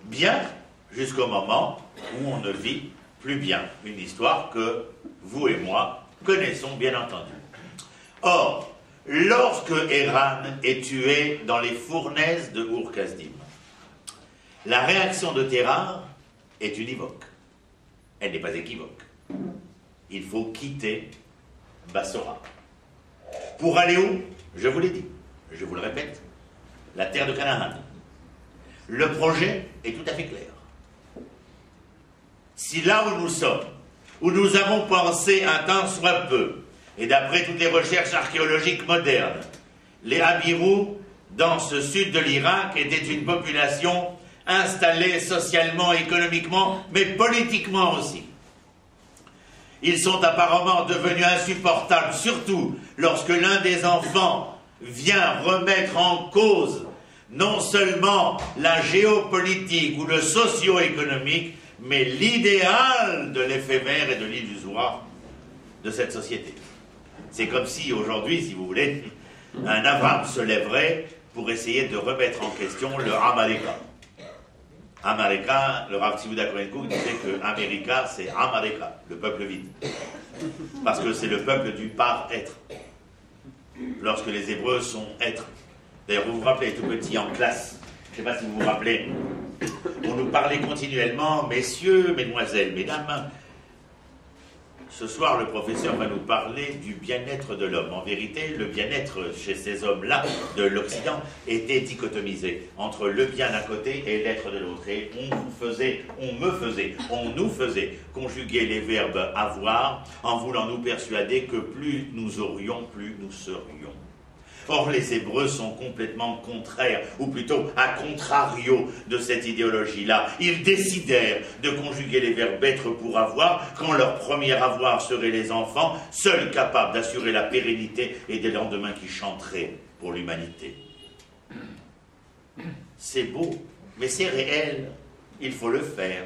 bien jusqu'au moment où on ne vit plus bien. Une histoire que vous et moi connaissons bien entendu. Or, lorsque Eran est tué dans les fournaises de Ur-Kasdim, la réaction de Terah est univoque. Elle n'est pas équivoque. Il faut quitter Bassora. Pour aller où? Je vous l'ai dit, je vous le répète, la terre de Canaan. Le projet est tout à fait clair. Si là où nous sommes, où nous avons pensé un tant soit peu, et d'après toutes les recherches archéologiques modernes, les Habirous, dans ce sud de l'Irak, étaient une population installée socialement, économiquement, mais politiquement aussi. Ils sont apparemment devenus insupportables, surtout lorsque l'un des enfants vient remettre en cause non seulement la géopolitique ou le socio-économique, mais l'idéal de l'éphémère et de l'illusoire de cette société. C'est comme si aujourd'hui, si vous voulez, un Avram se lèverait pour essayer de remettre en question le Amaleka. Amaleka, le Rav Tzivouda Cohen Kook disait que Amerika, c'est Amaleka, le peuple vide. Parce que c'est le peuple du par-être. Lorsque les Hébreux sont êtres. D'ailleurs, vous vous rappelez, tout petit en classe, je ne sais pas si vous vous rappelez, on nous parlait continuellement, messieurs, mesdemoiselles, mesdames. Ce soir, le professeur va nous parler du bien-être de l'homme. En vérité, le bien-être chez ces hommes-là, de l'Occident, était dichotomisé entre le bien d'un côté et l'être de l'autre. Et on nous faisait conjuguer les verbes avoir en voulant nous persuader que plus nous aurions, plus nous serions. Or, les Hébreux sont complètement contraires, ou plutôt à contrario de cette idéologie-là. Ils décidèrent de conjuguer les verbes être pour avoir, quand leur premier avoir serait les enfants, seuls capables d'assurer la pérennité et des lendemains qui chanteraient pour l'humanité. C'est beau, mais c'est réel. Il faut le faire.